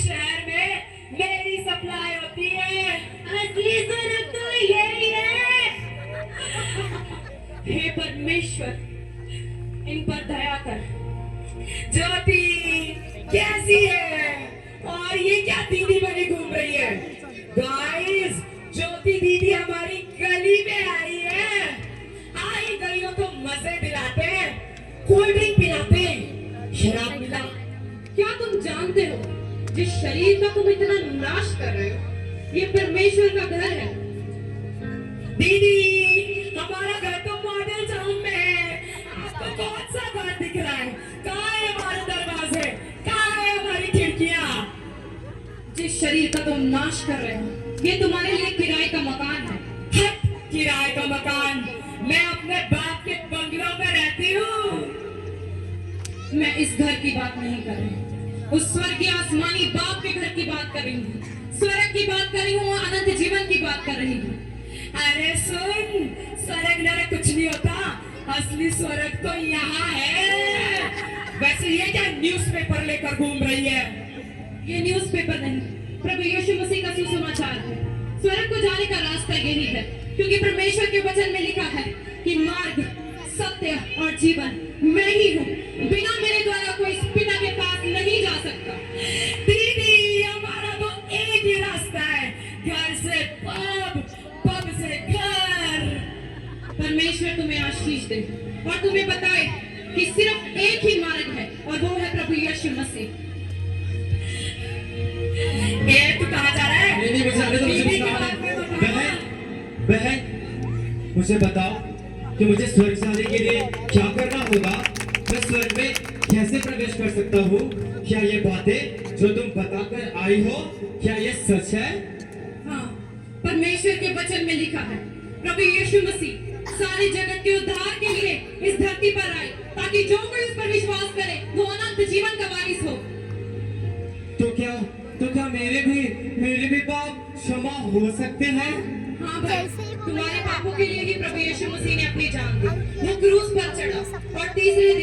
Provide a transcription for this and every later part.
शहर में मेरी सप्लाई होती है। असली स्वर्ग तो यही है। हे परमेश्वर, इन पर दया कर। ज्योति कैसी है? और ये क्या दीदी बनी घूम रही है? गाइस, ज्योति दीदी हमारी गली में आई है। आई गलियों को मजे दिलाते हैं, कोल्ड ड्रिंक पिलाते, शराब मिला। क्या तुम जानते हो जिस शरीर का तुम इतना नाश कर रहे हो, ये परमेश्वर का घर है। दीदी, हमारा घर तो मॉडल टाउन में है। आपको कौन सा घर दिख रहा है? कहाँ है हमारे दरवाजे? कहाँ है हमारी खिड़कियाँ? जिस शरीर का तुम नाश कर रहे हो, ये तुम्हारे लिए किराए का मकान है। हट, किराए का मकान? मैं अपने बाप के बंगलों में रहती हूँ। मैं इस घर की बात नहीं कर रही, उस स्वर्गीय आसमानी बाप के घर की बात कर रही हूँ। स्वर्ग की बात कर रही हूँ, अनंत जीवन की बात कर रही हूँ। अरे सुन, स्वर्ग नरक कुछ नहीं होता, असली स्वर्ग तो यहाँ है। वैसे ये क्या न्यूज़पेपर लेकर घूम रही है? ये न्यूज़पेपर नहीं, प्रभु यीशु मसीह का सुसमाचार है। स्वर्ग को जाने का रास्ता यही है, क्योंकि परमेश्वर के वचन में लिखा है कि मार्ग, सत्य और जीवन मैं ही हूँ। बिना मेरे द्वारा कोई पिता के पास नहीं जा सकता। दीदी, हमारा तो एक ही रास्ता है, घर से पब, पब से घर। परमेश्वर तुम्हें आशीष दे और तुम्हें बताए कि सिर्फ एक ही मार्ग है, और वो है प्रभु यीशु मसीह। ये तू कहाँ जा रहा है? नहीं, मुझे आने दो, मुझे दीदी कुछ की काम बात में तो है। कहाँ? बहन, मुझे बताओ कि मुझे स्वर्ग जाने के लिए क्या करना होगा? मैं स्वर्ग में कैसे प्रवेश कर सकता हूँ? क्या ये बातें जो तुम बताकर आई हो, क्या ये सच है? हाँ, परमेश्वर के वचन में लिखा है प्रभु यीशु मसीह सारे जगत के उद्धार के लिए इस धरती पर आए, ताकि जो कोई उस पर विश्वास करे वो अनंत जीवन का वारिस हो। तो क्या मेरे भी पाप क्षमा हो सकते हैं? हाँ भाई, तुम्हारे पापों के लिए ही प्रभु यीशु मसीह ने अपनी जान दी। वो क्रूस पर चढ़ा और तीसरे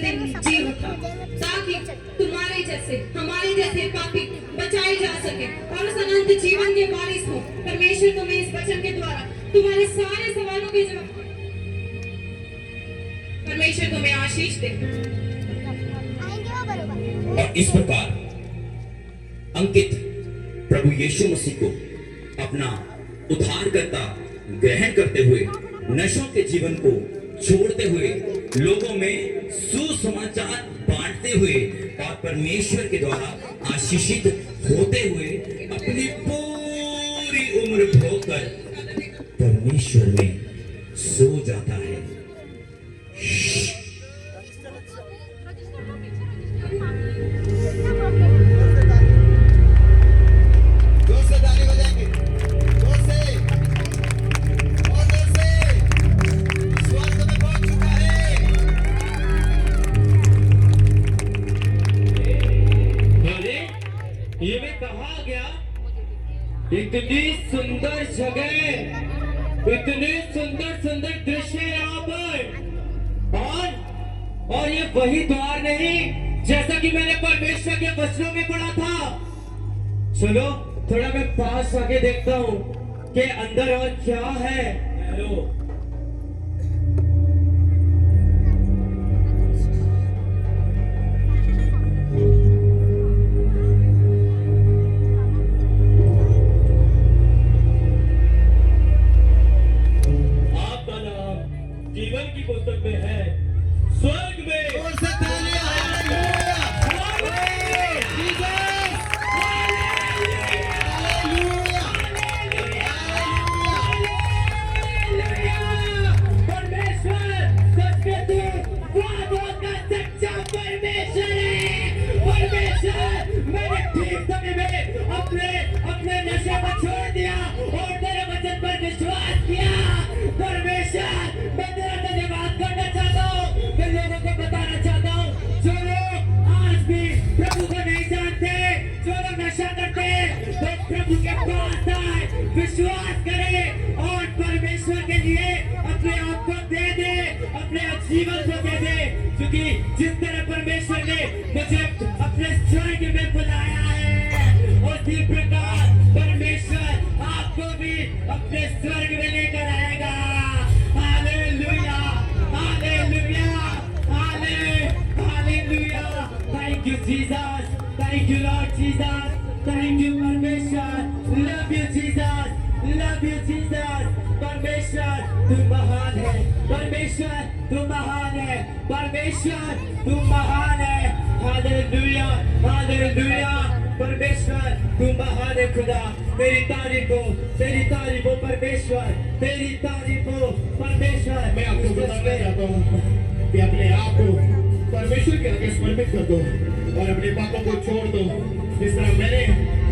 दिन जी उठा, ताकि तुम्हारे जैसे, हमारे जैसे पापी बचाए जा सके और उस अनंत जीवन के वारिस हो। परमेश्वर तुम्हें इस वचन के द्वारा तुम्हारे सारे सवालों के जवाब। परमेश्वर तुम्हें आशीष दे। और इस प्रकार अंकित प्रभु यीशु मसीह को अपना उद्धारकर्ता ग्रहण करते हुए, नशों के जीवन को छोड़ते हुए, लोगों में सुसमाचार बांटते हुए और परमेश्वर के द्वारा आशीषित होते हुए अपनी पूरी उम्र भोगकर परमेश्वर में सो जाता है। ये मैं कहाँ आ गया? इतनी सुंदर जगह, इतने सुंदर सुंदर दृश्य यहाँ पर, और ये वही द्वार नहीं जैसा कि मैंने परमेश्वर के वचनों में पढ़ा था। चलो थोड़ा मैं पास आके देखता हूँ कि अंदर और क्या है। हेलो, जीवन की पुस्तक में है, स्वर्ग में। अपने नशे को छोड़ दिया और तेरे वचन पर विश्वास किया। परमेश्वर, मैं तेरा धन्यवाद करना चाहता हूँ। मैं लोगों को बताना चाहता हूँ, जो लोग आज भी प्रभु को नहीं जानते, जो लोग नशा करते, तो प्रभु के पास आए, विश्वास करें और परमेश्वर के लिए अपने आप को दे दे, अपने जीवन को दे दे, क्योंकि जिस तरह परमेश्वर ने मुझे स्वर्ग में बुलाया है। उसी प्रकार परमेश्वर आपको भी अपने स्वर्ग में लेकर आएगा। Hallelujah, hallelujah, hallelujah. Thank you Jesus, thank you Lord Jesus, thank you परमेश्वर। Love you Jesus, love you Jesus. परमेश्वर तू महान है, परमेश्वर तू महान है, परमेश्वर तू महान है। Hallelujah, hallelujah. परमेश्वर तू महान है खुदा। तेरी तारीफ हो, तेरी तारीफ हो परमेश्वर, तेरी तारीफ हो परमेश्वर। मैं आपको बताना चाहता हूँ कि अपने आप को परमेश्वर के आगे समर्पित कर दो और अपने पापों को छोड़ दो। जिस तरह मैंने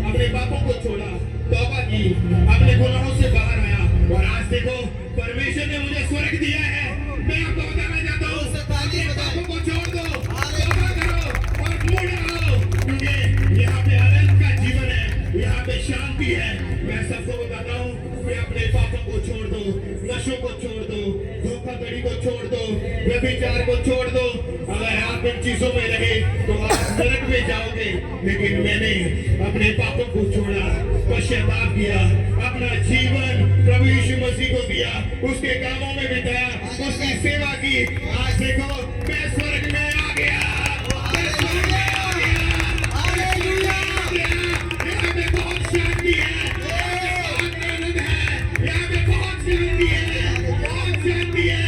अपने पापों को छोड़ा, तौबा की, अपने गुनाहों से बाहर आया और आज देखो परमेश्वर ने मुझे स्वर्ग दिया है। मैं आपको बताना चाहता हूँ अपने पापों को छोड़ दो, तौबा करो और मुड़ आओ, क्योंकि यहाँ पे आनंद का जीवन है, यहाँ पे शांति है। मैं सबको बताता हूँ कि अपने पापों को छोड़ दो, नशों को छोड़ दो, धोखाधड़ी को छोड़ दो, व्यभिचार को छोड़ दो। अगर आप इन चीजों में रहे तो आप नरक में जाओगे। लेकिन मैंने अपने पापों को छोड़ा, पश्चाताप किया, अपना जीवन प्रभु यीशु मसीह को दिया, उसके कामों में बिताया, उसकी सेवा की। आज देखो मैं स्वर्ग में आ गया, मैं स्वर्ग में आ गया। हालेलुया। यहाँ पे बहुत शांति है, बहुत आनंद है, यहाँ पे बहुत शांति है, बहुत शांति है।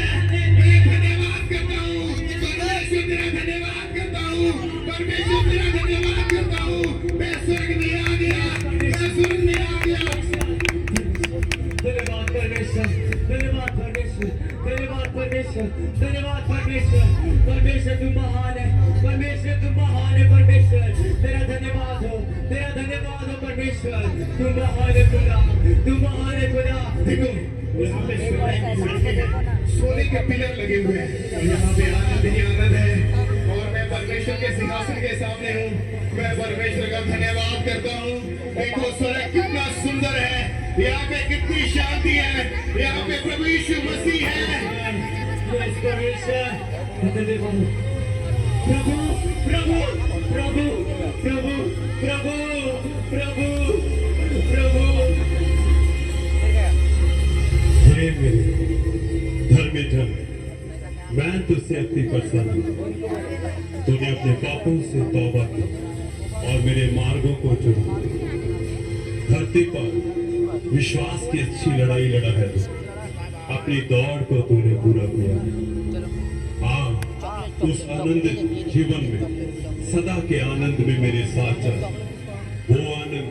मैं धन्यवाद करता हूँ परमेश्वर, तेरा धन्यवाद करता हूँ परमेश्वर, तेरा धन्यवाद करता हूँ। मैं स्वर्ग में आ गया, मैं स्वर्ग में आ गया। धन्यवाद परमेश्वर, धन्यवाद परमेश्वर, धन्यवाद परमेश्वर, धन्यवाद परमेश्वर। परमेश्वर तू महान है, परमेश्वर तू महान है, परमेश्वर तेरा धन्यवाद हो, तेरा धन्यवाद हो परमेश्वर। तू महान है खुदा, तू महान है खुदा। देखो यहाँ पे सोने के पिलर लगे हुए हैं, यहाँ पे आनंद ही आनंद है और मैं परमेश्वर के सिंहासन के सामने हूँ। मैं परमेश्वर का धन्यवाद करता हूँ। देखो स्वर्ग कितना सुंदर है, यहाँ पे कितनी शांति है, यहाँ पे प्रभु यीशु मसीह है। परमेश्वर धन्यवाद। प्रभु प्रभु प्रभु प्रभु प्रभु प्रभु प्रभु। हे मेरे धर्मी जन, मैं तुझसे अति प्रसन्न हूँ। तूने अपने पापों से तौबा की और मेरे मार्गों को चुना। धरती पर विश्वास की अच्छी लड़ाई लड़ा है तू, अपनी दौड़ को तूने पूरा किया। हाँ, उस आनंदित जीवन में सदा के आनंद में मेरे साथ चल। वो आनंद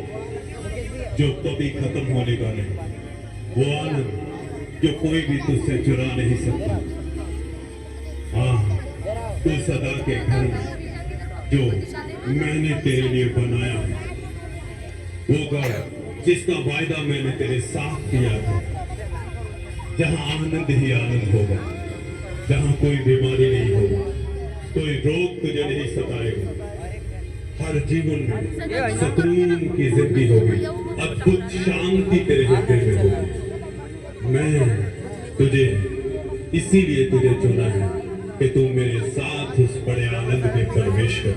जो कभी खत्म होने का नहीं, वो आनंद जो कोई भी तुझसे चुरा नहीं सकता। हाँ, तू सदा के घर जो मैंने तेरे लिए बनाया है, वो घर जिसका वायदा मैंने तेरे साथ किया था, जहां आनंद ही आनंद होगा, जहां कोई बीमारी नहीं होगी, कोई रोग तुझे नहीं सताएगा, हर जीवन में सुकून की जिंदगी होगी, अद्भुत शांति तेरे हृदय में होगी। मैं तुझे इसीलिए तुझे चुना है कि तू मेरे साथ उस बड़े आनंद में प्रवेश कर।